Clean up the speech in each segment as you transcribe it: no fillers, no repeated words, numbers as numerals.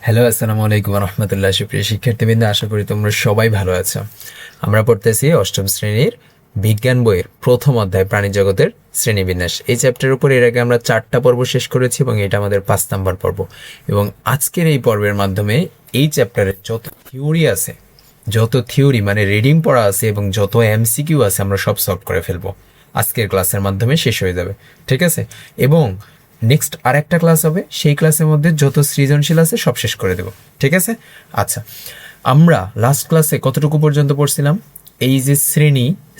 Hello, আসসালামু আলাইকুম রহমতুল্লাহ। সুপ্রিয় শিক্ষার্থীবৃন্দ, আশা করি তোমরা সবাই ভালো আছো। আমরা পড়তেছি অষ্টম শ্রেণীর বিজ্ঞান বইয়ের প্রথম অধ্যায় প্রাণী জগতের শ্রেণীবিন্যাস। এই চ্যাপ্টারের উপর এর আগে আমরা 4টা পর্ব শেষ করেছি এবং এটা আমাদের 5 নম্বর পর্ব। এবং আজকের এই পর্বের মাধ্যমে এই চ্যাপ্টারের যত থিওরি মানে রিডিং পড়া আছে এবং যত এমসিকিউ আছে আমরা সব সলভ করে ফেলবো। আজকের ক্লাসের মাধ্যমে শেষ হয়ে যাবে, ঠিক আছে? এবং নেক্সট আর একটা ক্লাস হবে, সেই ক্লাসের মধ্যে যত সৃজনশীল আছে সব শেষ করে দেব, ঠিক আছে? আচ্ছা, আমরা লাস্ট ক্লাসে কতটুকু পর্যন্ত পড়ছিলাম? এই যে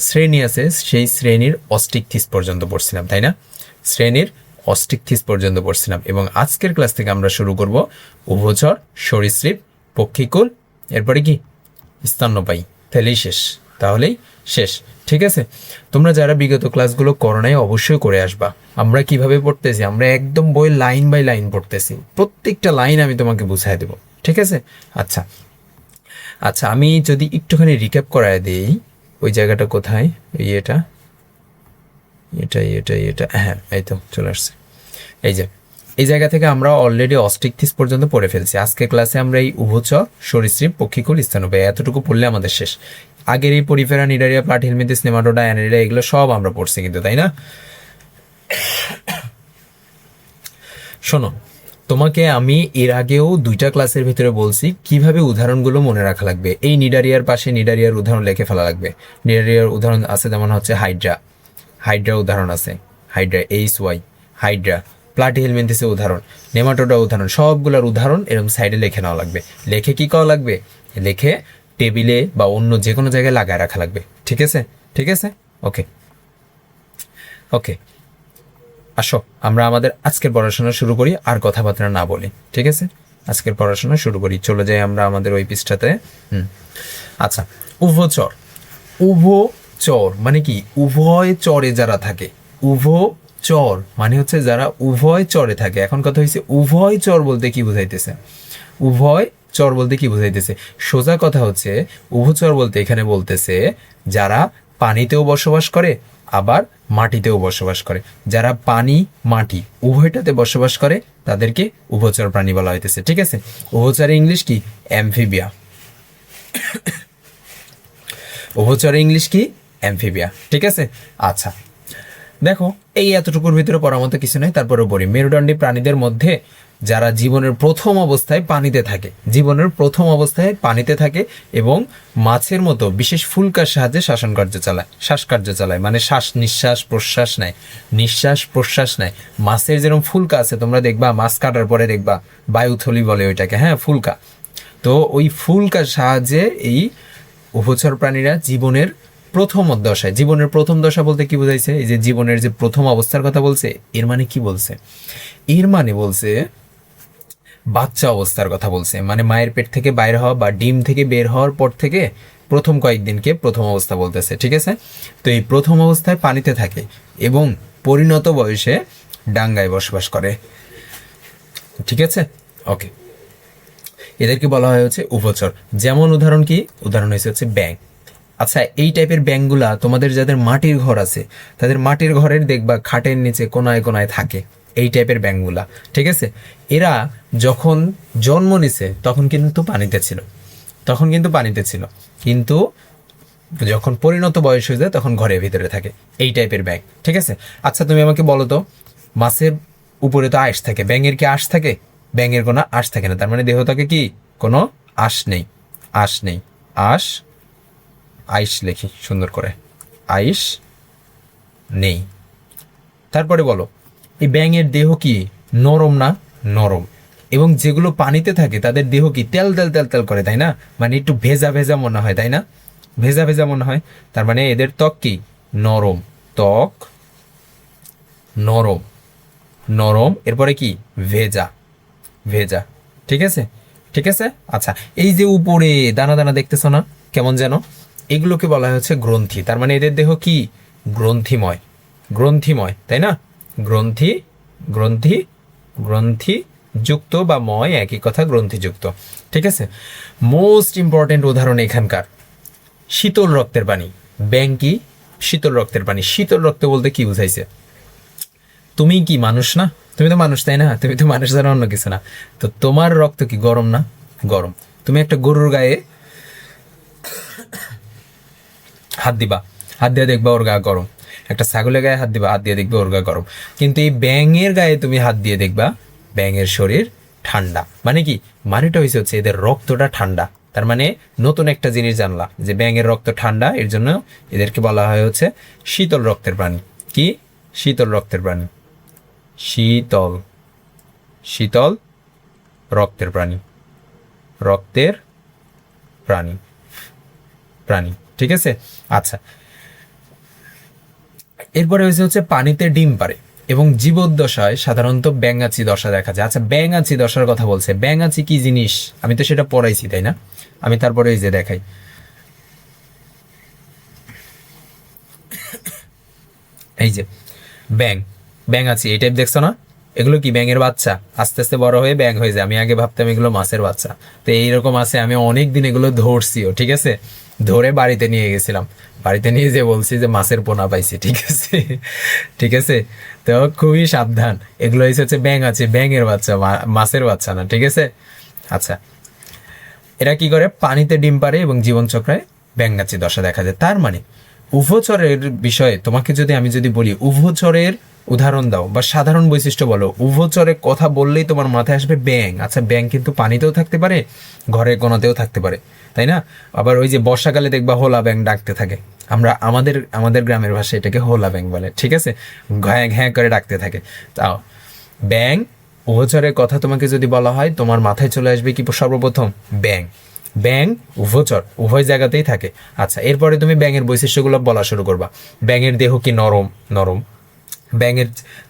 শ্রেণী আছে, সেই শ্রেণীর অস্টিক থিস পর্যন্ত পড়ছিলাম, তাই না? শ্রেণীর অস্টিক থিস পর্যন্ত পড়ছিলাম এবং আজকের ক্লাস থেকে আমরা শুরু করব উভচর, সরীসৃপ, পক্ষীকুল, এরপরে কি স্তন্যপায়ী। তাহলেই শেষ, ঠিক আছে? তোমরা যারা বিগত ক্লাসগুলো করো নাই অবশ্যই করে আসবা। আমরা কিভাবে পড়তেছি, আমরা একদম বই লাইন বাই লাইন পড়তেছি, প্রত্যেকটা লাইন আমি তোমাকে বুঝাই দেব, ঠিক আছে? আচ্ছা আচ্ছা, আমি যদি একটুখানি রিক্যাপ করায় দিই, ওই জায়গাটা কোথায়? এটা এটা এটা এটা হ্যাঁ, এই তো চলে আসছে। এই যে এই জায়গা থেকে আমরা অলরেডি অস্টিক থিস পর্যন্ত পড়ে ফেলছি। আজকে ক্লাসে আমরা এই উভচর, সরীসৃপ, পক্ষীকুল, স্তন্যপায়ী এতটুকু পড়লে আমাদের শেষ। আগের এই Porifera, Cnidaria, Platyhelminthes, nematoda, Annelida এগুলো সব আমরা পড়ছি কিন্তু, তাই না? শোনো, তোমাকে আমি এর আগেও 2টা ক্লাসের ভিতরে বলছি কিভাবে উদাহরণগুলো মনে রাখা লাগবে। এই নিডারিয়ার পাশে নিডারিয়ার উদাহরণ লিখে ফেলা লাগবে। নিডারিয়ার উদাহরণ আছে, যেমন হচ্ছে হাইড্রা উদাহরণ আছে, হাইড্রা HY, হাইড্রা। প্লাটিহেলমিনথেসের উদাহরণ, নেমাটোডা উদাহরণ, সবগুলোর উদাহরণ এরকম সাইডে লিখে নেওয়া লাগবে। লিখে কি করা লাগবে? লিখে টেবিলে বা অন্য যে কোনো জায়গায় লাগায় রাখা লাগবে, ঠিক আছে? ঠিক আছে, ওকে ওকে। আসো আমরা আমাদের আজকের পড়াশোনা শুরু করি, আর কথাবার্তা না বলি, ঠিক আছে? আজকের পড়াশোনা শুরু করি, চলে যাই আমরা আমাদের ওই পৃষ্ঠাতে। আচ্ছা, উভচর। উভচর মানে কি? উভয় চরে যারা থাকে। উভচর মানে হচ্ছে যারা উভয় চরে থাকে। এখন কথা হয়েছে, উভয় চর বলতে কি বুঝাইতেছে? উভয় চর বলতে কি বুঝাইতেছে? সোজা কথা হচ্ছে, উভচর বলতে এখানে বলতেছে যারা পানিতেও বসবাস করে আবার মাটিতেও বসবাস করে। যারা পানি মাটি উভয়টাতে বসবাস করে তাদেরকে উভচর প্রাণী বলা হইতেছে, ঠিক আছে? উভচরের ইংলিশ কি? অ্যামফিবিয়া। উভচরের ইংলিশ কি? অ্যামফিবিয়া, ঠিক আছে? আচ্ছা, দেখো এই এতটুকুর ভিতরে পড়ার মতো কিছু নেই, তারপরে বলি। মেরুদণ্ডী প্রাণীদের মধ্যে যারা জীবনের প্রথম অবস্থায় পানিতে থাকে এবং মাছের মতো বিশেষ ফুলকার সাহায্যে শ্বাসকার্য চালায়, মানে নিঃশ্বাস প্রশ্বাস নেয়। মাছের যেরকম ফুলকা আছে, তোমরা দেখবা মাছ কাটার পরে দেখবা বায়ুথলি বলে ওইটাকে, হ্যাঁ, ফুলকা। তো ওই ফুলকার সাহায্যে এই উভচর প্রাণীরা জীবনের প্রথম দশা বলতে কি বোঝাইছে? এই যে জীবনের যে প্রথম অবস্থার কথা বলছে, এর মানে কি বলছে? এর মানে বলছে বাচ্চা অবস্থার কথা বলছে, মানে মায়ের পেট থেকে বাইর হওয়া বা ডিম থেকে বের হওয়ার পর থেকে প্রথম কয়েকদিনকে প্রথম অবস্থা বলতেছে, ঠিক আছে? তো এই প্রথম অবস্থায় পানিতে থাকে এবং পরিণত বয়সে ডাঙ্গায় বসবাস করে, ঠিক আছে? ওকে, এদেরকে বলা হয় হচ্ছে উভচর। যেমন উদাহরণ কি? উদাহরণ হচ্ছে ব্যাঙ। আচ্ছা, এই টাইপের ব্যাঙগুলা তোমাদের যাদের মাটির ঘর আছে, তাদের মাটির ঘরের দেখবা খাটের নিচে কোনায় কোনায় থাকে এই টাইপের ব্যাঙগুলা, ঠিক আছে? এরা যখন জন্ম নিছে তখন কিন্তু পানিতে ছিল, কিন্তু যখন পরিণত বয়স হয়ে যায় তখন ঘরের ভিতরে থাকে, এই টাইপের ব্যাঙ, ঠিক আছে? আচ্ছা, তুমি আমাকে বলো তো, মাছের উপরে তো আঁশ থাকে, ব্যাঙের কি আঁশ থাকে? ব্যাঙের কোনো আঁশ থাকে না, তার মানে দেহটাকে কি কোনো আঁশ নেই। আঁশ আইস লেখি সুন্দর করে, আইস নেই। তারপরে বলো, এই ব্যাঙের দেহ কি নরম না? নরম। এবং যেগুলো পানিতে থাকে তাদের দেহ কি তেল তেল তেল তেল করে, তাই না? মানে একটু ভেজা ভেজা মনে হয়, তাই না? ভেজা ভেজা মনে হয়। তার মানে এদের ত্বক কি? নরম। ত্বক নরম, নরম, এরপরে কি? ভেজা ভেজা, ঠিক আছে? ঠিক আছে, আচ্ছা। এই যে উপরে দানা দানা দেখতেছ না কেমন যেন, এগুলোকে বলা হচ্ছে গ্রন্থি। তার মানে এদের দেহ কি? গ্রন্থিময়, তাই না? গ্রন্থি গ্রন্থি গ্রন্থি যুক্ত বা ময় একই কথা, গ্রন্থিযুক্ত, ঠিক আছে? মোস্ট ইম্পর্টেন্ট উদাহরণ এখানকার শীতল রক্তের পানি। ব্যাং কি? শীতল রক্তের পানি। শীতল রক্ত বলতে কি বুঝাইছে? তুমি কি মানুষ না? তুমি তো মানুষ, তাই না? তুমি তো মানুষ ছাড়া অন্য কিছু না। তো তোমার রক্ত কি গরম না? গরম। তুমি একটা গরুর গায়ে হাত দিবা, হাত দিয়ে দেখবা ওর গা গরম। একটা ছাগলের গায়ে হাত দিবা, হাত দিয়ে দেখবে ওর গা গরম। কিন্তু এই ব্যাঙের গায়ে তুমি হাত দিয়ে দেখবা ব্যাঙের শরীর ঠান্ডা। মানে কি? মানেটা হচ্ছে এদের রক্তটা ঠান্ডা। তার মানে নতুন একটা জিনিস জানলা যে ব্যাঙের রক্ত ঠান্ডা, এর জন্য এদেরকে বলা হয় হচ্ছে শীতল রক্তের প্রাণী। কি? শীতল রক্তের প্রাণী। শীতল, শীতল রক্তের প্রাণী, রক্তের প্রাণী, প্রাণী। ঠিক আছে? আচ্ছা, এরপরে হচ্ছে পানিতে ডিম পারে এবং জীবদ্দশায় সাধারণত ব্যাঙাচি দশা দেখা যায়। আচ্ছা, ব্যাঙাচি দশার কথা বলছে। ব্যাঙাচি কি জিনিস? আমি তো সেটা পড়াইছি, তাই না? আমি তারপরে এই যে দেখাই, এই যে ব্যাং, ব্যাঙাচি এই টাইপ দেখছো না? এগুলো কি ব্যাঙের বাচ্চা? আস্তে আস্তে বড় হয়ে ব্যাং হয়ে যায়। আমি আগে ভাবতাম এগুলো মাছের বাচ্চা। তো এইরকম আছে, আমি অনেক দিন এগুলো ধরছিও। ঠিক আছে? ধরে বাড়িতে নিয়ে গেছিলাম, বাড়িতে নিয়ে যে বলছি যে মাছের পোনা পাইছি। ঠিক আছে? ঠিক আছে? তো খুবই সাবধান, এগুলো হচ্ছে ব্যাং আছে, ব্যাঙের বাচ্চা, মাছের বাচ্চা না। ঠিক আছে? আচ্ছা, এরা কি করে? পানিতে ডিম পারে এবং জীবনচক্রে ব্যাঙাচি দশা দেখা যায়। তার মানে উভচরের বিষয়ে তোমাকে যদি আমি যদি বলি উভচরের উদাহরণ দাও বা সাধারণ বৈশিষ্ট্য বলো, উভচরের কথা বললেই তোমার মাথায় আসবে ব্যাং। আচ্ছা, ব্যাং কিন্তু পানিতেও থাকতে পারে, ঘরের কোনাতেও থাকতে পারে, তাই না? আবার ওই যে বর্ষাকালে দেখবা হোলা ব্যাং ডাকতে থাকে। আমরা আমাদের আমাদের গ্রামের ভাষায় এটাকে হোলা ব্যাং বলে। ঠিক আছে? ঘ্যাঁ ঘ্যাঁ করে ডাকতে থাকে। তাও ব্যাং, উভচরের কথা তোমাকে যদি বলা হয় তোমার মাথায় চলে আসবে কি সর্বপ্রথম? ব্যাং। ব্যাং, উভচর উভয় জায়গাতেই থাকে। আচ্ছা, এরপরে তুমি ব্যাঙের বৈশিষ্ট্যগুলো বলা শুরু করবা। ব্যাঙের দেহ কি নরম? নরম। ব্যাঙের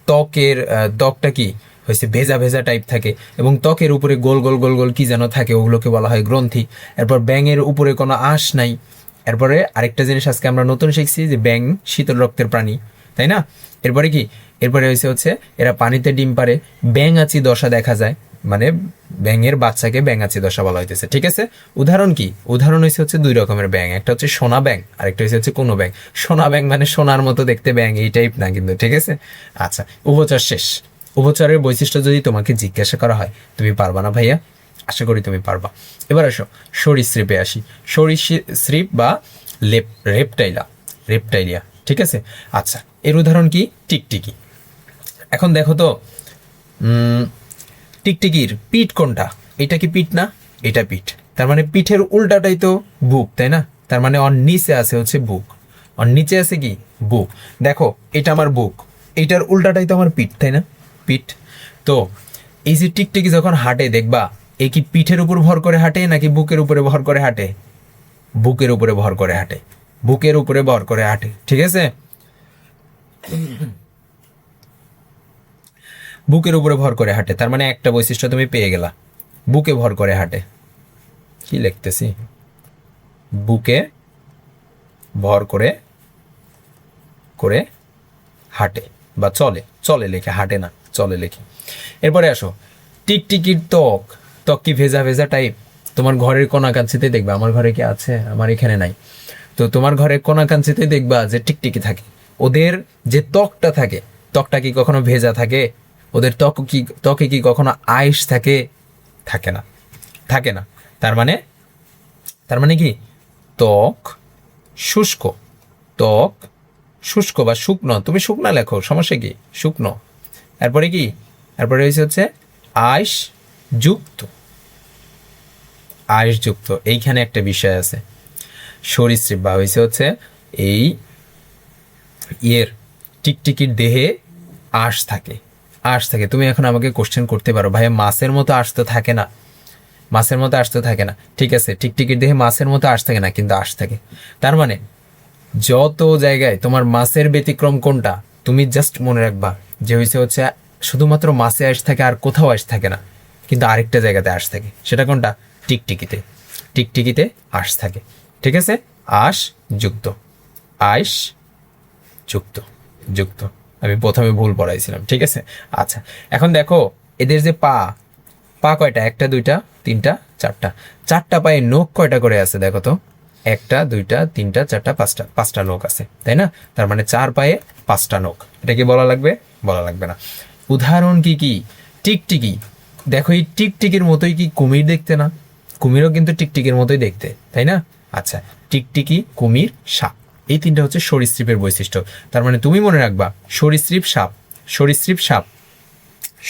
ত্বকটা কি হয়েছে ভেজা ভেজা টাইপ থাকে এবং ত্বকের উপরে গোল গোল গোল গোল কি যেন থাকে, ওগুলোকে বলা হয় গ্রন্থি। এরপর ব্যাঙের উপরে কোনো আঁশ নাই। এরপরে আরেকটা জিনিস আজকে আমরা নতুন শিখছি যে ব্যাঙ শীতল রক্তের প্রাণী, তাই না? এরপরে কি? এরপরে হচ্ছে এরা পানিতে ডিম পারে, ব্যাঙাচি দশা দেখা যায়। মানে ব্যাঙের বাচ্চাকে ব্যাঙাচি দশা বলা হইতেছে। ঠিক আছে? উদাহরণ কি? উদাহরণ হচ্ছে দুই রকমের ব্যাঙ, একটা হচ্ছে সোনা ব্যাঙ আর একটা হচ্ছে কোনো ব্যাঙ। সোনা ব্যাঙ মানে সোনার মতো দেখতে ব্যাঙ, এই টাইপ না কিন্তু। ঠিক আছে? আচ্ছা, উভচর শেষ। উভচরের বৈশিষ্ট্য যদি তোমাকে জিজ্ঞাসা করা হয় তুমি পারবা না ভাইয়া? আশা করি তুমি পারবা। এবার আসো সরীসৃপে আসি। সরীসৃপ বা রেপটাইলা, রেপটাইলিয়া। ঠিক আছে? আচ্ছা, এর উদাহরণ কি? টিকটিকি। এখন দেখো তো, টিকটিকির পিঠ কোনটা? এটা কি পিঠ না? এটা পিঠ। তার মানে পিঠের উল্টাটাই তো বুক, তাই না? তার মানে ওর নিচে আছে হচ্ছে বুক, ওর নিচে আছে কি? বুক। দেখো, এটা আমার বুক, এইটার উল্টাটাই তো আমার পিঠ, তাই না? পিঠ। তো এই যে টিকটিকি যখন হাঁটে দেখবা, এ কি পিঠের উপর ভর করে হাঁটে নাকি বুকের উপরে ভর করে হাঁটে? বুকের উপরে ভর করে হাঁটে, বুকের উপরে ভর করে হাঁটে। ঠিক আছে? বুকের উপরে ভর করে হাঁটে, তার মানে একটা বৈশিষ্ট্য তুমি পেয়ে গেলা, বুকে ভর করে হাঁটে। কি লিখতেছি? বুকে ভর করে করে হাঁটে বা চলে, চলে লেখে, হাঁটে না, চলে লেখে। এরপরে আসো, টিকটিকির ত্বক, ত্বক কি ভেজা ভেজা টাইপ? তোমার ঘরের কোনাকাঞ্চিতে দেখবা, আমার ঘরে কি আছে? আমার এখানে নাই। তো তোমার ঘরের কোনাকাঞ্চিতে দেখবা যে টিকটিকি থাকে। ওদের যে ত্বকটা থাকে, ত্বকটা কি কখনো ভেজা থাকে? ওদের ত্বকে কি কখনো আইস থাকে? থাকে না, থাকে না। তার মানে, তার মানে কি? ত্বক শুষ্ক, ত্বক শুষ্ক বা শুকনো। তুমি শুকনা লেখো, সমস্যা কি? শুকনো। এরপরে কি? এরপরে হচ্ছে আইস যুক্ত, আইস যুক্ত। এইখানে একটা বিষয় আছে, সরীসৃপ বা হচ্ছে এই ইয়ের টিকটিকির দেহে আঁশ থাকে, আঁশ থাকে। তুমি এখন আমাকে কোশ্চেন করতে পারো, ভাইয়া মাছের মতো আঁশ তো থাকে না, মাছের মতো আঁশ তো থাকে না। ঠিক আছে, টিকটিকির দেহে মাছের মতো আঁশ থাকে না, কিন্তু আঁশ থাকে। তার মানে যত জায়গায় তোমার মাছের ব্যতিক্রম কোনটা, তুমি জাস্ট মনে রাখবা যে হচ্ছে শুধুমাত্র মাছে আঁশ থাকে আর কোথাও আঁশ থাকে না, কিন্তু আরেকটা জায়গাতে আঁশ থাকে। সেটা কোনটা? টিকটিকিতে, টিকটিকিতে আঁশ থাকে। ঠিক আছে? আঁশ যুক্ত, আঁশ যুক্ত, যুক্ত। আমি প্রথমে ভুল পড়াইছিলাম। ঠিক আছে? আচ্ছা, এখন দেখো এদের যে পা, পা কয়টা? একটা, দুইটা, তিনটা, চারটা। চারটা পায়ে নখ কয়টা করে আছে দেখো তো? একটা, দুইটা, তিনটা, চারটা, পাঁচটা। পাঁচটা নখ আছে, তাই না? তার মানে চার পায়ে পাঁচটা নখ। এটা কি বলা লাগবে? বলা লাগবে না। উদাহরণ কি কি? টিকটিকি। দেখো এই টিকটিকির মতোই কি কুমির দেখতে না? কুমিরও কিন্তু টিকটিকির মতোই দেখতে, তাই না? আচ্ছা, টিকটিকি, কুমির, সাপ, এই তিনটা হচ্ছে সরীসৃপের বৈশিষ্ট্য। তার মানে তুমি মনে রাখবা সরীসৃপ সাপ, সরীসৃপ সাপ,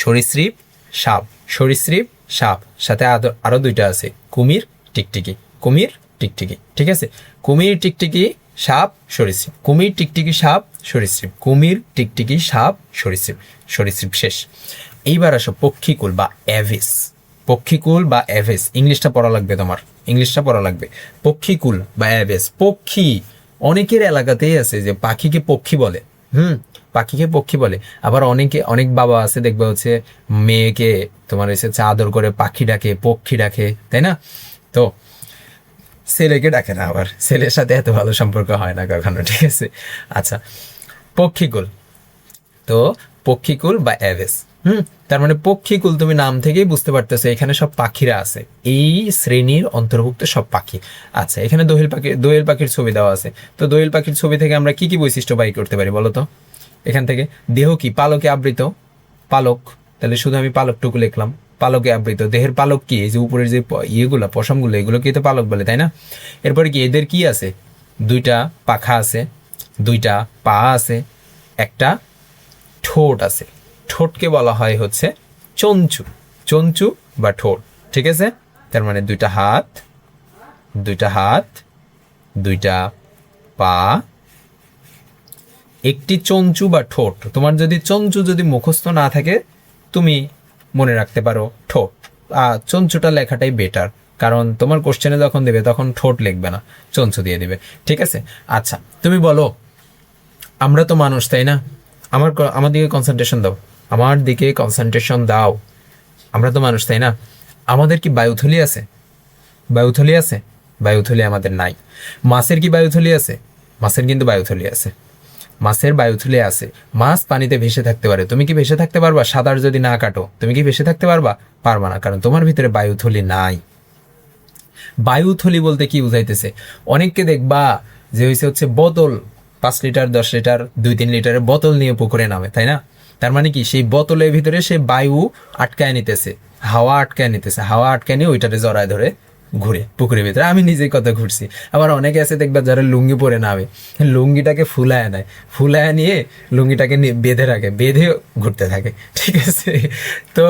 সরীসৃপ সাপ, সরীসৃপ সাপ, সাথে আরো দুইটা আছে, কুমির, টিকটিকি, কুমির, টিকটিকি। ঠিক আছে, কুমির, টিকটিকি, সাপ, সরীসৃপ, কুমির, টিকটিকি, সাপ, সরীসৃপ, কুমির, টিকটিকি, সাপ, সরীসৃপ, সরীসৃপ শেষ। এইবার আসো পক্ষীকুল বা অ্যাভিস। পক্ষীকুল বা অ্যাভিস, ইংলিশটা পড়া লাগবে তোমার, ইংলিশটা পড়া লাগবে। পক্ষীকুল বা অ্যাভিস, পক্ষী, অনেকের এলাকাতেই আছে যে পাখিকে পক্ষী বলে। পাখিকে পক্ষী বলে। আবার অনেক বাবা আছে দেখবে হচ্ছে মেয়েকে তোমার এসে আদর করে পাখি ডাকে, পক্ষী ডাকে, তাই না? তো ছেলেকে ডাকে না, আবার ছেলের সাথে এত ভালো সম্পর্ক হয় না কখনো। ঠিক আছে, আচ্ছা, পক্ষীকুল। তো পক্ষীকুল বা অ্যাভেস, তার মানে পক্ষীকুল, তুমি নাম থেকেই বুঝতে পারতেছো এখানে সব পাখিরা আছে, এই শ্রেণীর অন্তর্ভুক্ত সব পাখি। আচ্ছা, এখানে দোয়েল পাখির ছবি দেওয়া আছে। তো দোয়েল পাখির ছবি থেকে আমরা কি কি বৈশিষ্ট্য বাই করতে পারি বলো তো? এখান থেকে দেহ কি? পালকে আবৃত, পালক, তাহলে শুধু আমি পালকটুকু লিখলাম, পালকে আবৃত। দেহের পালক কি? এই যে উপরের যে ইয়েগুলো, পশমগুলো, এগুলো কি তো পালক বলে, তাই না? এরপরে কি এদের কি আছে? দুইটা পাখা আছে, দুইটা পা আছে, একটা ঠোঁট আছে। ঠোঁটকে বলা হয় হচ্ছে চঞ্চু, চঞ্চু বা ঠোঁট। ঠিক আছে, তার মানে দুইটা হাত, দুইটা হাত, দুইটা পা, একটি চঞ্চু বা ঠোঁট। তোমার যদি চঞ্চু যদি মুখস্থ না থাকে, তুমি মনে রাখতে পারো ঠোঁট। চঞ্চুটা লেখাটাই বেটার, কারণ তোমার কোশ্চেনে যখন দেবে তখন ঠোঁট লিখবে না, চঞ্চু দিয়ে দিবে। ঠিক আছে, আচ্ছা, তুমি বলো, আমরা তো মানুষ, তাই না? আমার দিকে কনসেন্ট্রেশন দাও, আমার দিকে কনসেন্ট্রেশন দাও। আমরা তো মানুষ, তাই না? আমাদের কি বায়ুথলি আছে? বায়ুথলি আছে? বায়ুথলি আমাদের নাই। মাছের কি বায়ুথলি আছে? মাছের কিন্তু বায়ুথলি আছে, মাছের বায়ুথলি আছে। মাছ পানিতে ভেসে থাকতে পারে। তুমি কি ভেসে থাকতে পারবা? সাঁতার যদি না কাটো তুমি কি ভেসে থাকতে পারবা? পারবা না, কারণ তোমার ভিতরে বায়ুথলি নাই। বায়ুথলি বলতে কি বুঝাইতেছে? অনেককে দেখবা যে হচ্ছে বোতল, 5 লিটার, 10 লিটার, 2-3 লিটারের বোতল নিয়ে পুকুরে নামে, তাই না? তার মানে কি সেই বোতলের ভিতরে সে বায়ু আটকায় নিতেছে, হাওয়া আটকায় নিতেছে, হাওয়া আটকায় নিয়ে ওইটাতে জড়ায় ধরে ঘুরে পুকুরের ভিতরে। আমি নিজেই কত ঘুরছি। আবার অনেকে আছে দেখবা যারা লুঙ্গি পরে নামে, লুঙ্গিটাকে ফুলায় নেয়, ফুলায় নিয়ে লুঙ্গিটাকে বেঁধে রাখে, বেঁধে ঘুরতে থাকে। ঠিক আছে, তো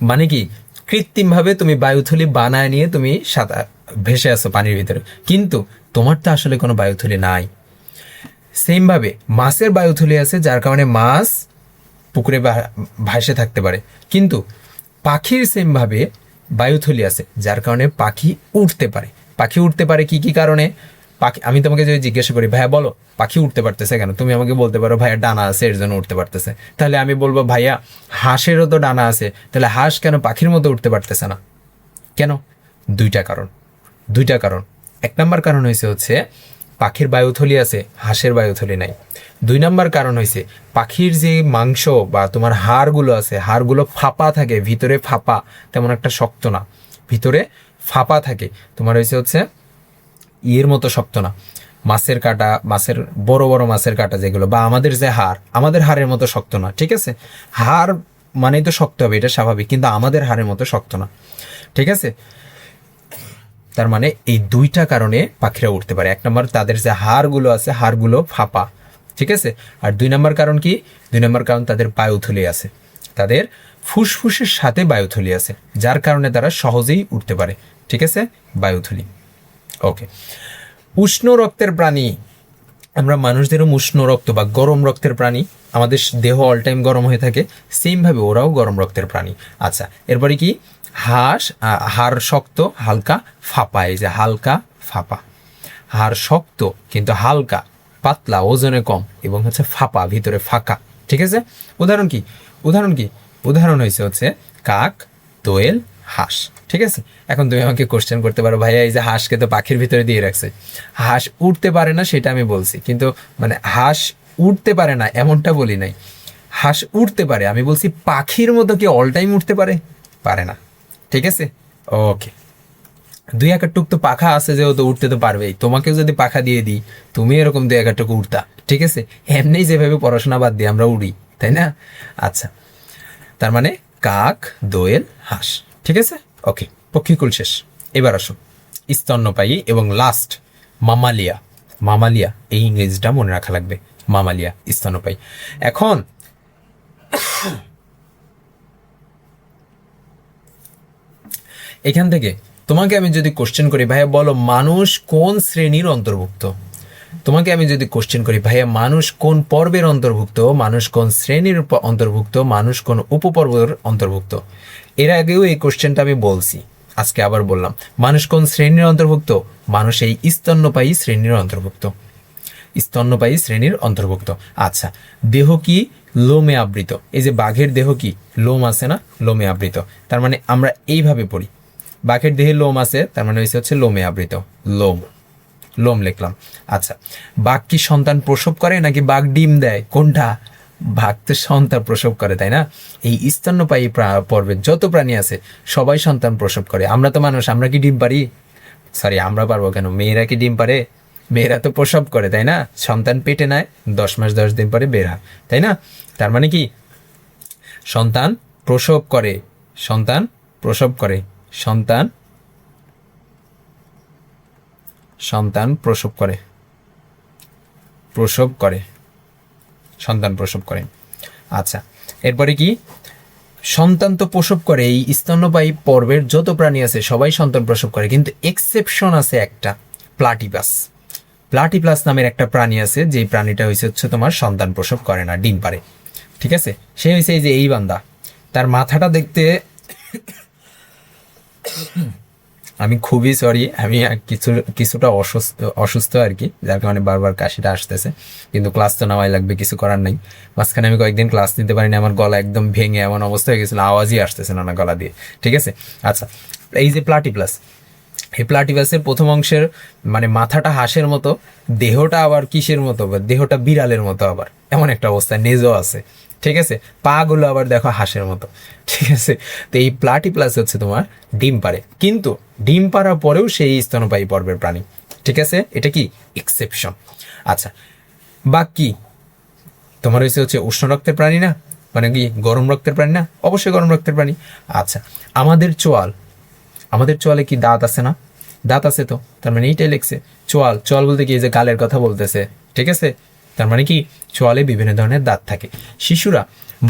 মানে কি কৃত্রিমভাবে তুমি বায়ুথলি বানায় নিয়ে তুমি সাঁতার ভেসে আসো পানির ভিতরে, কিন্তু তোমার তো আসলে কোনো বায়ুথলি নাই। সেমভাবে মাছের বায়ুথলি আছে, যার কারণে মাছ পুকুরে ভাসে থাকতে পারে, কিন্তু পাখির সেমভাবে বায়ুথলি আছে, যার কারণে পাখি উঠতে পারে। পাখি উঠতে পারে কি কি কারণে? পাখি, আমি তোমাকে যদি জিজ্ঞাসা করি ভাইয়া বলো পাখি উঠতে পারতেছে কেন, তুমি আমাকে বলতে পারো ভাইয়া ডানা আছে এর জন্য উঠতে পারতেছে। তাহলে আমি বলবো ভাইয়া হাঁসেরও তো ডানা আছে, তাহলে হাঁস কেন পাখির মতো উঠতে পারতেছে না? কেন? দুইটা কারণ, দুইটা কারণ। 1 নম্বর কারণ হচ্ছে পাখির বায়ুথলি আছে, হাঁসের বায়ুথলি নাই। 2 নম্বর কারণ হয়েছে পাখির যে মাংস বা তোমার হাড়গুলো আছে, হাড়গুলো ফাঁপা থাকে, ভিতরে ফাঁপা, তেমন একটা শক্ত না, ভিতরে ফাঁপা থাকে। তোমার হচ্ছে ইয়ের মতো শক্ত না। মাছের কাঁটা, মাছের বড় বড় মাছের কাঁটা যেগুলো, বা আমাদের যে হাড়, আমাদের হাড়ের মতো শক্ত না। ঠিক আছে, হাড় মানেই তো শক্ত হবে, এটা স্বাভাবিক, কিন্তু আমাদের হাড়ের মতো শক্ত না। ঠিক আছে, তার মানে এই দুইটা কারণে পাখিরা উঠতে পারে। 1 নম্বর, তাদের যে হাড়গুলো আছে, হাড়গুলো ফাঁপা। ঠিক আছে, আর 2 নম্বর কারণ কি? 2 নম্বর কারণ তাদের বায়ুথলি আছে, তাদের ফুসফুসের সাথে বায়ুথলি আছে, যার কারণে তারা সহজেই উঠতে পারে। ঠিক আছে, বায়ুথলি। ওকে, উষ্ণ রক্তের প্রাণী। আমরা মানুষদেরও উষ্ণ রক্ত বা গরম রক্তের প্রাণী, আমাদের দেহ অল টাইম গরম হয়ে থাকে, সেমভাবে ওরাও গরম রক্তের প্রাণী। আচ্ছা, এরপরে কি? হাঁস, হাড় শক্ত, হালকা, ফাঁপা। এই যে হালকা, ফাঁপা, হাড় শক্ত কিন্তু হালকা, পাতলা, ওজনে কম, এবং ফাঁপা, ভিতরে ফাঁকা। ঠিক আছে, উদাহরণ কি? উদাহরণ কি? উদাহরণ হচ্ছে কাক, দোয়েল, হাঁস। ঠিক আছে, এখন তুমি আমাকে কোশ্চেন করতে পারো ভাইয়া এই যে হাঁসকে তো পাখির ভিতরে দিয়ে রাখছে, হাঁস উঠতে পারে না সেটা আমি বলছি, কিন্তু মানে হাঁস উঠতে পারে না এমনটা বলি নাই, হাঁস উঠতে পারে। আমি বলছি পাখির মতো কি অল টাইম উঠতে পারে? পারে না। ঠিক আছে, ওকে। 2-1 তো পাখা আছে যে ও তো উঠতে তো পারবেই, তোমাকেও যদি পাখা দিয়ে দিই তুমি এরকম 2-1 উঠতা। ঠিক আছে, এমনি যেভাবে পড়াশোনা বাদ দিয়ে আমরা উড়ি, তাই না? আচ্ছা, তার মানে কাক, দোয়েল, হাঁস। ঠিক আছে, ওকে, পক্ষীকুল শেষ। এবার আসো স্তন্যপায়ী এবং লাস্ট মামালিয়া। মামালিয়া, এই ইংরেজিটা মনে রাখা লাগবে, মামালিয়া, স্তন্যপায়ী। এখন এখান থেকে তোমাকে আমি যদি কোশ্চেন করি, ভাইয়া বলো মানুষ কোন শ্রেণীর অন্তর্ভুক্ত? তোমাকে আমি যদি কোশ্চেন করি, ভাইয়া মানুষ কোন পর্বের অন্তর্ভুক্ত, মানুষ কোন শ্রেণীর অন্তর্ভুক্ত, মানুষ কোন উপপর্বের অন্তর্ভুক্ত? এর আগেও এই কোশ্চেনটা আমি বলছি, আজকে আবার বললাম, মানুষ কোন শ্রেণীর অন্তর্ভুক্ত? মানুষ এই স্তন্যপায়ী শ্রেণীর অন্তর্ভুক্ত, স্তন্যপায়ী শ্রেণীর অন্তর্ভুক্ত। আচ্ছা, দেহ কি? লোমে আবৃত। এই যে বাঘের দেহ কি? লোম আছে না, লোমে আবৃত। তার মানে আমরা এইভাবে পড়ি, বাঘের দেহে লোম আছে, তার মানে হচ্ছে লোমে আবৃত, লোম, লোম লিখলাম। আচ্ছা, বাঘ কি সন্তান প্রসব করে নাকি বাঘ ডিম দেয়? কোনটা? বাঘ তো সন্তান প্রসব করে, তাই না? এই স্তন্যপায়ী পর্বের যত প্রাণী আছে সবাই সন্তান প্রসব করে। আমরা তো মানুষ, আমরা কি ডিম পারি? সরি, আমরা পারবো কেন, মেয়েরা কি ডিম পারে? মেয়েরা তো প্রসব করে, তাই না? সন্তান পেটে নেয়, 10 মাস 10 দিন পরে বের হয়, তাই না? তার মানে কি সন্তান প্রসব করে, সন্তান প্রসব করে, সন্তান সন্তান প্রসব করে, প্রসব করে, সন্তান প্রসব করে। আচ্ছা, এরপরে কি? সন্তান তো প্রসব করে, এই স্তন্যপায়ী পর্বের যত প্রাণী আছে সবাই সন্তান প্রসব করে, কিন্তু এক্সেপশন আছে একটা, প্লাটিপাস। প্লাটিপাস নামের একটা প্রাণী আছে, যে প্রাণীটা হচ্ছে তোমার সন্তান প্রসব করে না, ডিম পারে। ঠিক আছে, সে হয়েছে এই যে এই বান্দা, তার মাথাটা দেখতে, আমি খুবই সরি, আমি কিছুটা অসুস্থ আর কি, যার কারণে বারবার কাশিটা আসতেছে, কিন্তু ক্লাস তো নেওয়াই লাগবে, কিছু করার নেই। মাঝখানে আমি কয়েকদিন ক্লাস নিতে পারিনি, আমার গলা একদম ভেঙে এমন অবস্থা হয়ে গেছিলো, আওয়াজই আসতেছে না গলা দিয়ে। ঠিক আছে, আচ্ছা, এই যে প্লাটিপাস, এই প্লাটিপাসের প্রথম অংশের মানে মাথাটা হাঁসের মতো, দেহটা আবার কিসের মতো, দেহটা বিড়ালের মতো, আবার এমন একটা অবস্থা, নেজও আছে। ঠিক আছে, পা গুলো আবার দেখো হাঁসের মতো। ঠিক আছে, তো এই প্লাটিপাস হচ্ছে তোমার ডিম পারে, কিন্তু ডিম পাড়ার পরেও সেই স্তন্যপায়ী পর্বের প্রাণী। ঠিক আছে, এটা কি এক্সেপশন। আচ্ছা, বাকি তোমার হচ্ছে উষ্ণ রক্তের প্রাণী না, মানে কি গরম রক্তের প্রাণী না? অবশ্যই গরম রক্তের প্রাণী। আচ্ছা, আমাদের চোয়াল, আমাদের চোয়ালে কি দাঁত আছে না? দাঁত আছে তো, তার মানে এইটাই লিখছে চোয়াল। চোয়াল বলতে কি, এই যে গালের কথা বলতেছে। ঠিক আছে, তার মানে কি চোয়ালে বিভিন্ন ধরনের দাঁত থাকে। শিশুরা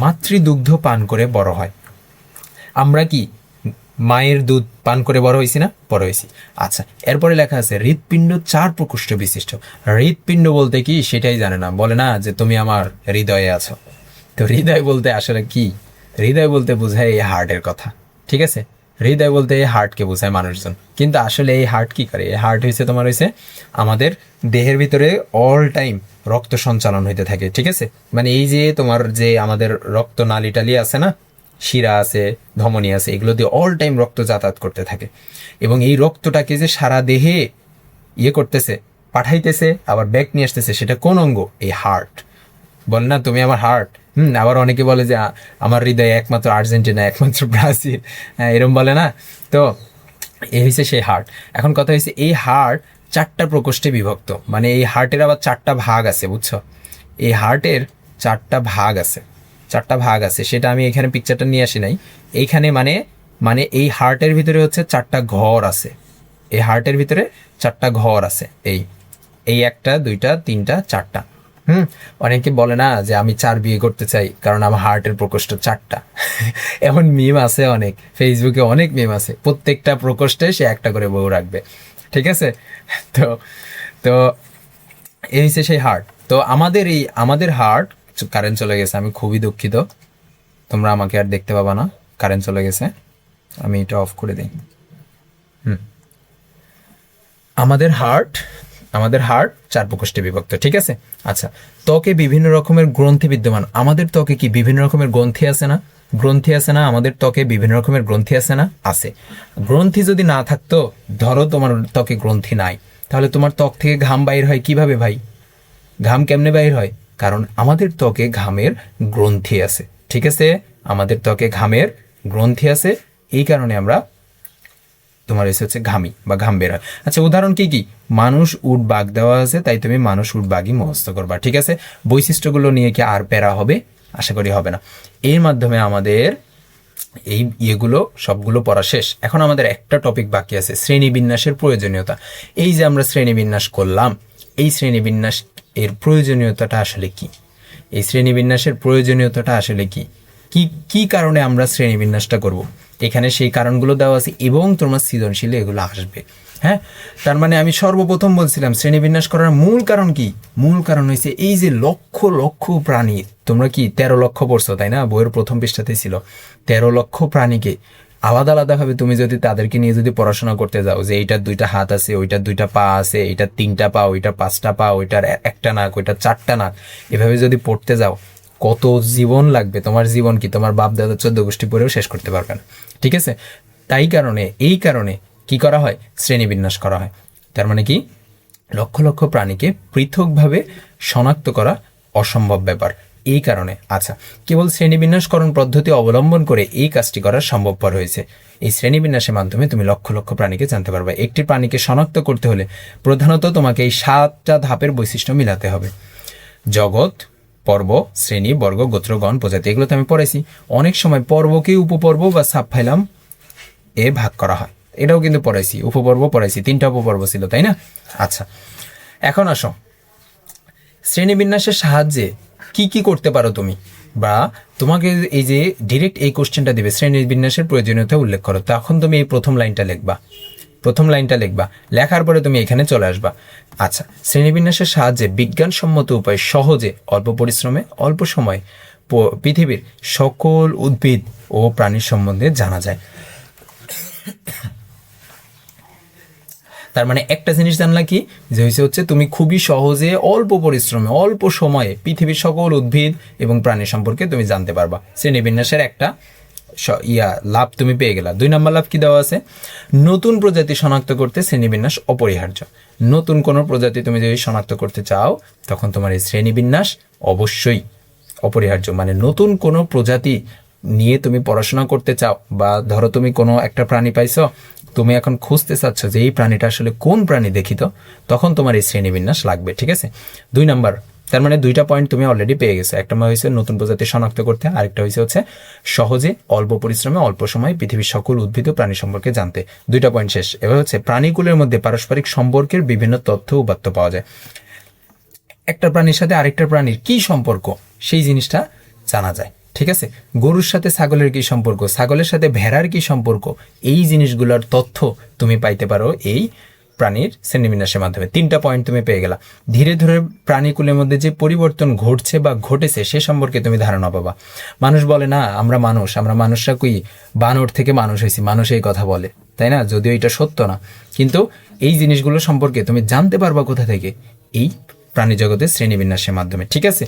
মাতৃদুগ্ধ পান করে বড় হয়। আমরা কি মায়ের দুধ পান করে বড় হয়েছি না? বড় হয়েছি। আচ্ছা, এরপরে লেখা আছে হৃৎপিণ্ড 4 প্রকোষ্ঠ বিশিষ্ট। হৃৎপিণ্ড বলতে কি সেটাই জানে না, বলে না যে তুমি আমার হৃদয়ে আছো। তো হৃদয় বলতে আসলে কি? হৃদয় বলতে বোঝায় এই হার্টের কথা। ঠিক আছে, হৃদয় বলতে এই হার্টকে বোঝায় মানুষজন, কিন্তু আসলে এই হার্ট কি করে? এই হার্ট হয়েছে তোমার হয়েছে আমাদের দেহের ভিতরে অল টাইম রক্ত সঞ্চালন হইতে থাকে। ঠিক আছে, মানে এই যে তোমার যে আমাদের রক্ত নালী টালি আছে না, শিরা আছে, ধমনী আছে, এগুলো দিয়ে অল টাইম রক্ত যাতায়াত করতে থাকে, এবং এই রক্তটাকে যে সারা দেহে ইয়ে করতেছে, পাঠাইতেছে, আবার ব্যাক নিয়ে আসতেছে, সেটা কোন অঙ্গ? এই হার্ট। বল না তুমি আমার হার্ট। আবার অনেকে বলে যে আমার হৃদয় একমাত্র আর্জেন্টিনা, একমাত্র ব্রাজিল, হ্যাঁ এরম বলে না। তো এই হয়েছে সেই হার্ট। এখন কথা হয়েছে এই হার্ট 4টা প্রকোষ্ঠে বিভক্ত, মানে এই হার্টের আবার 4টা ভাগ আছে, বুঝছো? এই হার্টের 4টা ভাগ আছে, 4টা ভাগ আছে, সেটা আমি এখানে পিকচারটা নিয়ে আসি নাই। এইখানে মানে মানে এই হার্টের ভিতরে হচ্ছে 4টা ঘর আছে, এই হার্টের ভিতরে 4টা ঘর আছে, এই এই 1টা 2টা 3টা 4টা। অনেকে বলে না যে আমি 4 বিয়ে করতে চাই কারণ আমার হার্টের প্রকোষ্ঠ 4টা। এমন মিম আছে অনেক, ফেসবুকে অনেক মিম আছে, প্রত্যেকটা প্রকোষ্ঠে সে একটা করে বউ রাখবে। ঠিক আছে, তো তো এই হচ্ছে সেই হার্ট। তো আমাদের হার্ট, কারেন্ট চলে গেছে, আমি খুবই দুঃখিত, তোমরা আমাকে আর দেখতে পাবা না, কারেন্ট চলে গেছে, আমি এটা অফ করে দিই। আমাদের হার্ট 4 প্রকোষ্ঠে বিভক্ত। ঠিক আছে, আচ্ছা, ত্বকে বিভিন্ন রকমের গ্রন্থি বিদ্যমান। আমাদের ত্বকে কি বিভিন্ন রকমের গ্রন্থি আছে না? গ্রন্থি আছে না? আমাদের ত্বকে বিভিন্ন রকমের গ্রন্থি আছে না? আছে। গ্রন্থি যদি না থাকতো, ধরো তোমার ত্বকে গ্রন্থি নাই, তাহলে তোমার ত্বক থেকে ঘাম বাইর হয় কিভাবে ভাই? ঘাম কেমনে বাইর হয়? কারণ আমাদের ত্বকে ঘামের গ্রন্থি আছে। ঠিক আছে, আমাদের ত্বকে ঘামের গ্রন্থি আছে, এই কারণে আমরা তোমার এসে হচ্ছে ঘামি বা ঘাম বের হয়। আচ্ছা, উদাহরণ কি কি? মানুষ, উট, বাঘ দেওয়া আছে, তাই তুমি মানুষ, উট, বাঘই মুখস্থ করবা। ঠিক আছে, বৈশিষ্ট্যগুলো নিয়ে কি আর প্যারা হবে? আশা করি হবে না। এর মাধ্যমে আমাদের এই ইয়েগুলো সবগুলো পড়া শেষ। এখন আমাদের একটা টপিক বাকি আছে, শ্রেণীবিন্যাসের প্রয়োজনীয়তা। এই যে আমরা শ্রেণীবিন্যাস করলাম, এই শ্রেণীবিন্যাস এর প্রয়োজনীয়তাটা আসলে কি? এই শ্রেণীবিন্যাসের প্রয়োজনীয়তাটা আসলে কি কি কি কারণে আমরা শ্রেণীবিন্যাসটা করব, এখানে সেই কারণগুলো দেওয়া আছে এবং তোমার সৃজনশীলে এগুলো আসবে। হ্যাঁ, তার মানে আমি সর্বপ্রথম বলছিলাম শ্রেণীবিন্যাস করার মূল কারণ কি? মূল কারণ হয়েছে এই যে লক্ষ লক্ষ প্রাণী, তোমরা কি 13 লক্ষ পড়ছো তাই না? বইয়ের প্রথম পৃষ্ঠাতেই ছিল 13 লক্ষ প্রাণীকে আলাদা আলাদাভাবে তুমি যদি তাদেরকে নিয়ে যদি পড়াশোনা করতে যাও, যে এইটার 2টা হাত আছে, ওইটার 2টা পা আছে, এইটার 3টা পা, ওইটার 5টা পা, ওইটার একটা নাক, ওইটার 4টা নাক, এভাবে যদি পড়তে যাও কত জীবন লাগবে। তোমার জীবন কি তোমার বাপ দাদা 14 গোষ্ঠী পড়েও শেষ করতে পারবে না। ঠিক আছে, এই কারণে কি করা হয়? শ্রেণীবিন্যাস করা হয়। তার মানে কি লক্ষ লক্ষ প্রাণীকে পৃথকভাবে শনাক্ত করা অসম্ভব ব্যাপার, এই কারণে। আচ্ছা, কেবল শ্রেণীবিন্যাসকরণ পদ্ধতি অবলম্বন করে এই কাজটি করা সম্ভবপর হয়েছে। এই শ্রেণীবিন্যাসের মাধ্যমে তুমি লক্ষ লক্ষ প্রাণীকে জানতে পারবে। একটি প্রাণীকে শনাক্ত করতে হলে প্রধানত তোমাকে এই 7টা ধাপের বৈশিষ্ট্য মিলাতে হবে: জগৎ, পর্ব, শ্রেণী, বর্গ, গোত্র, গণ, প্রজাতি। এগুলো তো আমি পড়েছি। অনেক সময় পর্বকে উপপর্ব বা সাবফাইলাম এ ভাগ করা হয়, এটাও কিন্তু পড়াইছি। উপপর্ব পড়াইছি, 3টা উপপর্ব ছিল তাই না? আচ্ছা, এখন আসো শ্রেণীবিন্যাসের সাহায্যে কি কি করতে পারো তুমি, বা তোমাকে এই যে ডিরেক্ট এই কোশ্চেনটা দিবে শ্রেণীবিন্যাসের প্রয়োজনীয়তা উল্লেখ করো, তখন তুমি এই প্রথম লাইনটা লিখবা। লেখার পরে তুমি এখানে চলে আসবা। আচ্ছা, শ্রেণীবিন্যাসের সাহায্যে বিজ্ঞানসম্মত উপায়ে সহজে অল্প পরিশ্রমে অল্প সময়ে পৃথিবীর সকল উদ্ভিদ ও প্রাণীর সম্বন্ধে জানা যায়। তার মানে একটা জিনিস জানলা কি, যে হচ্ছে তুমি খুবই সহজে অল্প পরিশ্রমে অল্প সময়ে পৃথিবীর সকল উদ্ভিদ এবং প্রাণী সম্পর্কে তুমি জানতে পারবা। শ্রেণীবিন্যাসের একটা লাভ তুমি পেয়ে গেলা। 2 নম্বর লাভ কি দেওয়া আছে? নতুন প্রজাতি শনাক্ত করতে শ্রেণীবিন্যাস অপরিহার্য। নতুন কোনো প্রজাতি তুমি যদি শনাক্ত করতে চাও তখন তোমার এই শ্রেণীবিন্যাস অবশ্যই অপরিহার্য। মানে নতুন কোনো প্রজাতি নিয়ে তুমি পড়াশোনা করতে চাও, বা ধরো তুমি কোনো একটা প্রাণী পাইছো, তুমি এখন খুঁজতে চাচ্ছ যে এই প্রাণীটা আসলে কোন প্রাণী দেখিত, তখন তোমার এই শ্রেণীবিন্যাস লাগবে। ঠিক আছে, 2 নম্বর। তার মানে 2টা পয়েন্ট তুমি অলরেডি পেয়ে গেছো। একটা হয়েছে নতুন প্রজাতি শনাক্ত করতে, আরেকটা হচ্ছে সহজে অল্প পরিশ্রমে অল্প সময়ে পৃথিবীর সকল উদ্ভিদ ও প্রাণী সম্পর্কে জানতে। 2টা পয়েন্ট শেষ। এবার হচ্ছে প্রাণীগুলোর মধ্যে পারস্পরিক সম্পর্কের বিভিন্ন তথ্য উপাত্ত পাওয়া যায়। একটা প্রাণীর সাথে আরেকটা প্রাণীর কি সম্পর্ক সেই জিনিসটা জানা যায়। ঠিক আছে, গরুর সাথে ছাগলের কি সম্পর্ক, ছাগলের সাথে ভেড়ার কি সম্পর্ক, এই জিনিসগুলোর তথ্য তুমি পাইতে পারো এই প্রাণীর শ্রেণীবিন্যাসের মাধ্যমে। 3টা পয়েন্ট তুমি পেয়ে গেলা। ধীরে ধীরে প্রাণীকুলের মধ্যে যে পরিবর্তন ঘটছে বা ঘটেছে সে সম্পর্কে তুমি ধারণা পাবা। মানুষ বলে না আমরা মানুষরা কই বানর থেকে মানুষ হয়েছি, মানুষ এই কথা বলে তাই না? যদিও এটা সত্য না, কিন্তু এই জিনিসগুলো সম্পর্কে তুমি জানতে পারবা কোথা থেকে? এই প্রাণী জগতের শ্রেণীবিন্যাসের মাধ্যমে। ঠিক আছে,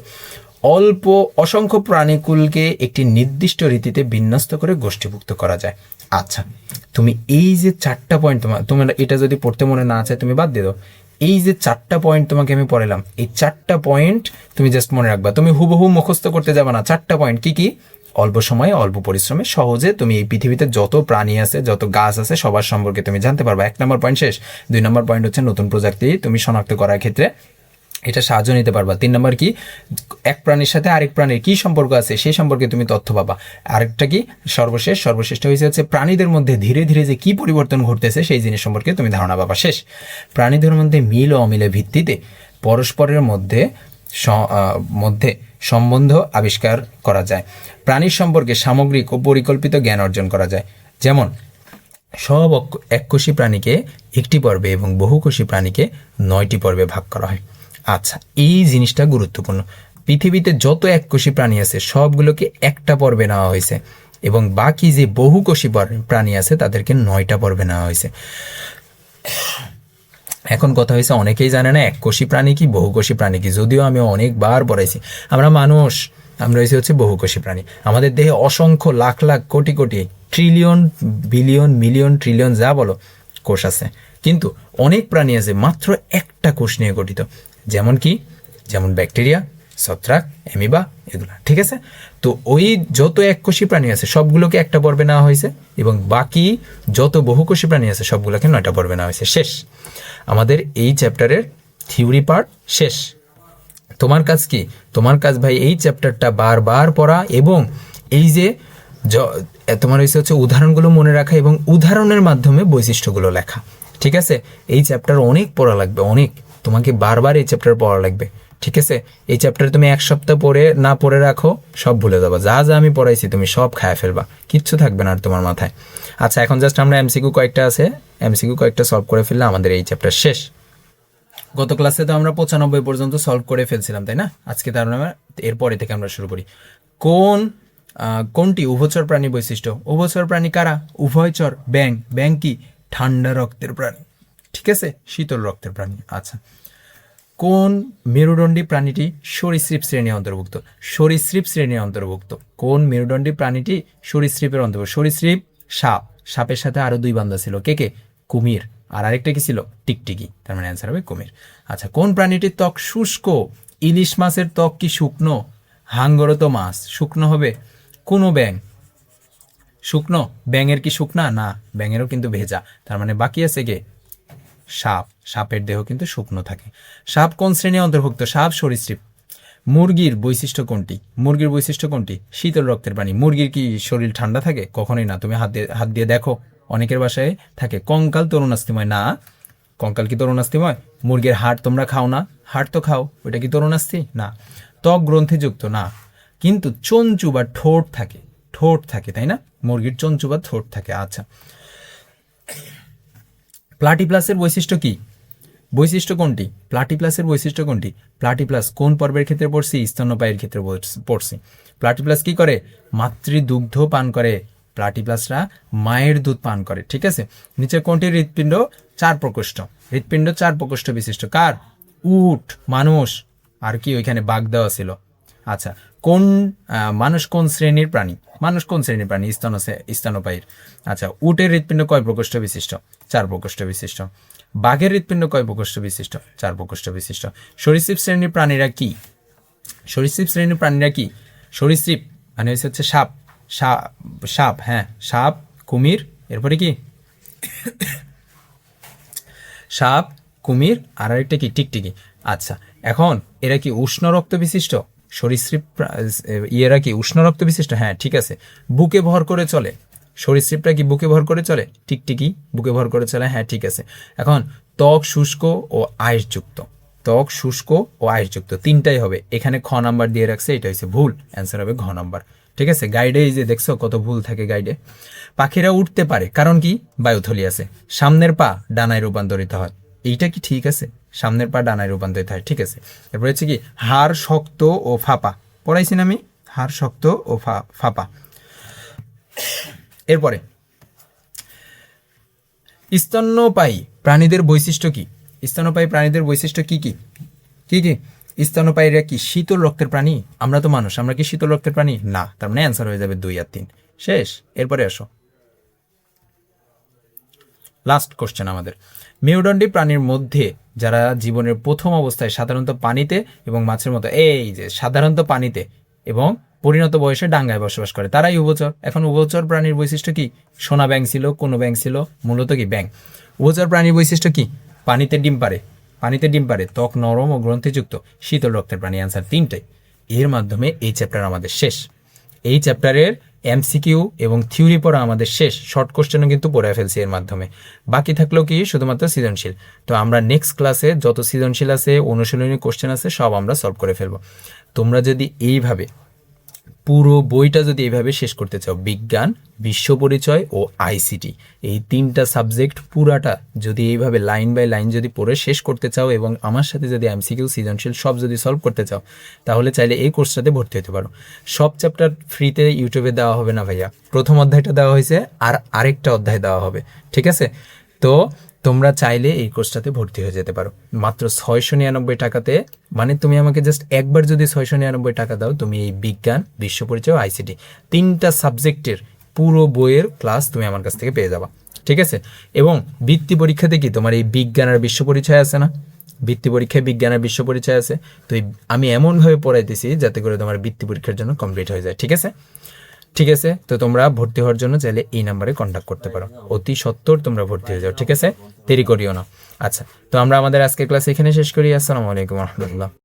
অসংখ্য প্রাণীকুলকে একটি নির্দিষ্ট রীতিতে বিন্যস্ত করে গোষ্ঠীভুক্ত করা যায়। আচ্ছা, তুমি এই যে 4টা পয়েন্ট তোমার এটা যদি পড়তে মনে না চায় তুমি বাদ দিয়ে দাও। এই যে 4টা পয়েন্ট তোমাকে আমি পড়ালাম, এই 4টা পয়েন্ট তুমি জাস্ট মনে রাখবা। তুমি হুবহু মুখস্থ করতে যাবে না। 4টা পয়েন্ট কি কি? অল্প সময়ে অল্প পরিশ্রমে সহজে তুমি এই পৃথিবীতে যত প্রাণী আছে, যত গাছ আছে, সবার সম্পর্কে তুমি জানতে পারবা। 1 নম্বর পয়েন্ট শেষ। 2 নম্বর পয়েন্ট হচ্ছে নতুন প্রজাতি তুমি শনাক্ত করার ক্ষেত্রে এটা সাহায্য নিতে পারবা। 3 নম্বর কি? এক প্রাণীর সাথে আরেক প্রাণীর কি সম্পর্ক আছে সেই সম্পর্কে তুমি তথ্য পাবা। আরেকটা কি? সর্বশেষটা হচ্ছে প্রাণীদের মধ্যে ধীরে ধীরে যে কি পরিবর্তন ঘটতেছে সেই জিনিস সম্পর্কে তুমি ধারণা পাবা। শেষ, প্রাণীদের মধ্যে মিল ও অমিলের ভিত্তিতে পরস্পরের মধ্যে সম্বন্ধ আবিষ্কার করা যায়। প্রাণীর সম্পর্কে সামগ্রিক ও পরিকল্পিত জ্ঞান অর্জন করা যায়। যেমন সব এককোষী প্রাণীকে একটি পর্বে এবং বহুকোষী প্রাণীকে 9টি পর্বে ভাগ করা হয়। আচ্ছা, এই জিনিসটা গুরুত্বপূর্ণ। পৃথিবীতে যত এককোষী প্রাণী আছে সবগুলোকে একটা পর্বে নেওয়া হয়েছে, এবং বাকি যে বহুকোষী প্রাণী আছে তাদেরকে 9টা পর্বে নেওয়া হয়েছে। এখন কথা হয়েছে অনেকেই জানে না এককোষী প্রাণী কি, বহুকোষী প্রাণী কি। যদিও আমি অনেকবার পড়াইছি, আমরা হচ্ছে বহুকোষী প্রাণী। আমাদের দেহে অসংখ্য lakh lakh crore crore trillion billion million trillion যা বলো কোষ আছে, কিন্তু অনেক প্রাণী আছে মাত্র একটা কোষ নিয়ে গঠিত। যেমন ব্যাকটেরিয়া, ছত্রাক, অ্যামিবা, এগুলো। ঠিক আছে, তো ওই যত এককোষী প্রাণী আছে সবগুলোকে একটা পর্বে নেওয়া হয়েছে, এবং বাকি যত বহুকোষী প্রাণী আছে সবগুলোকে 9টা পর্বে নেওয়া হয়েছে। শেষ, আমাদের এই চ্যাপ্টারের থিওরি পার্ট শেষ। তোমার কাজ কি? তোমার কাজ ভাই এই চ্যাপ্টারটা বারবার পড়া এবং এই যে তোমার হচ্ছে উদাহরণগুলো মনে রাখা এবং উদাহরণের মাধ্যমে বৈশিষ্ট্যগুলো লেখা। ঠিক আছে, এই চ্যাপ্টার অনেক পড়া লাগবে, অনেক, তোমাকে বারবার এই চ্যাপ্টার পড়া লাগবে। ঠিক আছে, এই চ্যাপ্টার তুমি এক সপ্তাহ পরে না পড়ে রাখো, সব ভুলে যাবা, যা যা আমি পড়াইছি তুমি সব খায় ফেলবা, কিচ্ছু থাকবে না আর তোমার মাথায়। আচ্ছা, এখন জাস্ট আমরা এমসিকিউ কয়েকটা আছে, এমসিকিউ কয়েকটা সলভ করে ফেললে আমাদের এই চ্যাপ্টার শেষ। গত ক্লাসে তো আমরা 95 পর্যন্ত সলভ করে ফেলছিলাম, তাই না? আজকে তার মানে এরপরে থেকে আমরা শুরু করি। কোনটি উভচর প্রাণী বৈশিষ্ট্য? উভচর প্রাণী কারা? উভয়চর। ব্যাং, ব্যাং কি? ঠান্ডা রক্তের প্রাণী। ঠিক আছে, শীতল রক্তের প্রাণী। আচ্ছা, কোন মেরুদণ্ডী প্রাণীটি সরীসৃপ শ্রেণীর অন্তর্ভুক্ত? সরীসৃপ শ্রেণীর অন্তর্ভুক্ত। কোন মেরুদণ্ডী প্রাণীটি সরীসৃপের অন্তর্ভুক্ত? সরীসৃপ সাপ, সাপের সাথে আরো দুই বান্দা ছিল, কে কে? কুমির, আর আরেকটা কি ছিল? টিকটিকি। তার মানে অ্যান্সার হবে কুমির। আচ্ছা, কোন প্রাণীটির ত্বক শুষ্ক? ইলিশ মাছের ত্বক কি শুকনো? হাঙ্গরত মাছ শুকনো হবে। কোনো ব্যাং শুকনো? ব্যাঙের কি শুকনা? না, ব্যাঙেরও কিন্তু ভেজা। তার মানে বাকি আছে কে? সাপ, সাপের দেহ কিন্তু শুকনো থাকে। সাপ কোন শ্রেণীর অন্তর্ভুক্ত? সাপ সরীসৃপ। মুরগির বৈশিষ্ট্য কোনটি? মুরগির বৈশিষ্ট্য কোনটি? শীতল রক্তের প্রাণী। মুরগির কি শরীর ঠান্ডা থাকে? কখনোই না, তুমি হাত দিয়ে দেখো, অনেকের বাসায় থাকে। কঙ্কাল তরুণাস্থিময় না, কঙ্কাল কি তরুণাস্থিময়? মুরগির হাড় তোমরা খাও না? হাড় তো খাও, ওইটা কি তরুণাস্থি? না। ত্বক গ্রন্থিযুক্ত না, কিন্তু চঞ্চু বা ঠোঁট থাকে, ঠোঁট থাকে, তাই না? মুরগির চঞ্চু বা ঠোঁট থাকে। আচ্ছা, প্লাটিপ্লাসের বৈশিষ্ট্য কি? বৈশিষ্ট্য কোনটি? প্লাটিপ্লাসের বৈশিষ্ট্য কোনটি? প্লাটিপ্লাস কোন পর্বের ক্ষেত্রে পড়ছি? স্তন্যপায়ীর ক্ষেত্রে পড়ছি। প্লাটিপ্লাস কি করে? মাতৃদুগ্ধ পান করে। প্লাটিপ্লাসরা মায়ের দুধ পান করে। ঠিক আছে, নিচে কোনটি হৃৎপিণ্ড? 4 প্রকোষ্ঠ। হৃৎপিণ্ড 4 প্রকোষ্ঠ বিশিষ্ট। কার? উট, মানুষ, আর কি ওইখানে বাঘ দেওয়া ছিল। আচ্ছা, মানুষ কোন শ্রেণীর প্রাণী? মানুষ কোন শ্রেণীর প্রাণী? স্তন্যপায়ীর। আচ্ছা, উটের হৃৎপিণ্ড কয় প্রকোষ্ঠ বিশিষ্ট? 4 প্রকোষ্ঠ বিশিষ্ট। বাঘের হৃৎপিণ্ড কয় প্রকোষ্ঠ বিশিষ্ট? 4 প্রকোষ্ঠ বিশিষ্ট। সরীসৃপ শ্রেণীর প্রাণীরা কি? সরীসৃপ শ্রেণীর প্রাণীরা কি? সরীসৃপ মানে হচ্ছে সাপ, সাপ, হ্যাঁ, সাপ, কুমির, এরপরে কি? সাপ, কুমির, আর আরেকটা কি? টিকটিকি। আচ্ছা, এখন এরা কি উষ্ণ রক্ত বিশিষ্ট? সরীসৃপ এরা কি উষ্ণ রক্ত বিশিষ্ট? হ্যাঁ, ঠিক আছে। বুকে ভর করে চলে। সরীসৃপটা কি বুকে ভর করে চলে? টিকটিকি বুকে ভর করে চলে, হ্যাঁ, ঠিক আছে। এখন ত্বক শুষ্ক ও আঁশযুক্ত। ত্বক শুষ্ক ও আঁশযুক্ত, তিনটাই হবে। এখানে খ নাম্বার দিয়ে রাখছে, এটা হচ্ছে ভুল, অ্যান্সার হবে ঘ নাম্বার। ঠিক আছে, গাইডে এই যে দেখছো কত ভুল থাকে গাইডে। পাখিরা উঠতে পারে কারণ কি? বায়ুথলি আছে। সামনের পা ডানায় রূপান্তরিত হয়, এইটা কি ঠিক আছে? সামনের পা ডানায় রূপান্তরিত হয়, ঠিক আছে। এরপর হচ্ছে কি? হাড় শক্ত ও ফাঁপা, পড়াইছি না আমি? হাড় শক্ত ও ফাঁপা। এরপরে স্তন্যপায়ী প্রাণীদের বৈশিষ্ট্য কি? স্তন্যপায়ী প্রাণীদের বৈশিষ্ট্য কি কি? কি কি? স্তন্যপায়ীরা কি শীতল রক্তের প্রাণী? আমরা তো মানুষ, আমরা কি শীতল রক্তের প্রাণী? না। তার মানে অ্যান্সার হয়ে যাবে 2 আর 3, শেষ। এরপরে আসো লাস্ট কোশ্চেন আমাদের। মেরুদণ্ডী প্রাণীর মধ্যে যারা জীবনের প্রথম অবস্থায় সাধারণত পানিতে এবং মাছের মতো, এই যে সাধারণত পানিতে এবং পরিণত বয়সে ডাঙ্গায় বসবাস করে, তারাই উভচর। এখন উভচর প্রাণীর বৈশিষ্ট্য কি? সোনা ব্যাং ছিল, কোনো ব্যাং ছিল, মূলত কি ব্যাং। উভচর প্রাণীর বৈশিষ্ট্য কি? পানিতে ডিম পারে, পানিতে ডিম পারে, ত্বক নরম ও গ্রন্থিযুক্ত, শীতল রক্তের প্রাণী। অ্যান্সার 3টাই। এর মাধ্যমে এই চ্যাপ্টার আমাদের শেষ। এই চ্যাপ্টারের এমসিকিউ এবং থিওরি পড়া আমাদের শেষ। শর্ট কোশ্চেনও কিন্তু পড়ে ফেলছি এর মাধ্যমে। বাকি থাকলো কি? শুধুমাত্র সৃজনশীল। তো আমরা নেক্সট ক্লাসে যত সৃজনশীল আছে, অনুশীলনী কোশ্চেন আছে, সব আমরা সলভ করে ফেলবো। তোমরা যদি এইভাবে পুরো বইটা যদি এইভাবে শেষ করতে চাও, বিজ্ঞান, বিশ্ব পরিচয় ও আইসিটি, এই 3টা সাবজেক্ট পুরাটা যদি এইভাবে লাইন বাই লাইন যদি পড়ে শেষ করতে চাও এবং আমার সাথে যদি এমসিকিউ সৃজনশীল সব যদি সলভ করতে চাও, তাহলে চাইলে এই কোর্সটাতে ভর্তি হতে পারো। সব চ্যাপ্টার ফ্রিতে ইউটিউবে দেওয়া হবে না ভাইয়া, প্রথম অধ্যায়টা দেওয়া হয়েছে আর আরেকটা অধ্যায় দেওয়া হবে, ঠিক আছে? তো তোমরা চাইলে এই কোর্সটাতে ভর্তি হয়ে যেতে পারো মাত্র 699 টাকাতে। মানে তুমি আমাকে জাস্ট একবার যদি 699 টাকা দাও, তুমি এই বিজ্ঞান, বিশ্ব পরিচয়, আইসিটি 3টা সাবজেক্টের পুরো বইয়ের ক্লাস তুমি আমার কাছ থেকে পেয়ে যাবা, ঠিক আছে? এবং বৃত্তি পরীক্ষাতে কি তোমার এই বিজ্ঞান আর বিশ্ব পরিচয় আছে না? বৃত্তি পরীক্ষায় বিজ্ঞান আর বিশ্ব পরিচয় আছে। তো আমি এমনভাবে পড়াইতেছি যাতে করে তোমার বৃত্তি পরীক্ষার জন্য কমপ্লিট হয়ে যায়, ঠিক আছে? ঠিক আছে, তো তোমরা ভর্তি হওয়ার জন্য চাইলে এই নাম্বারে কন্ট্যাক্ট করতে পারো। অতি সত্বর তোমরা ভর্তি হয়ে যাও, ঠিক আছে? দেরি করিও না। আচ্ছা, তো আমরা আমাদের আজকের ক্লাস এখানে শেষ করি। আসসালামু আলাইকুম রহমতুল্লাহ।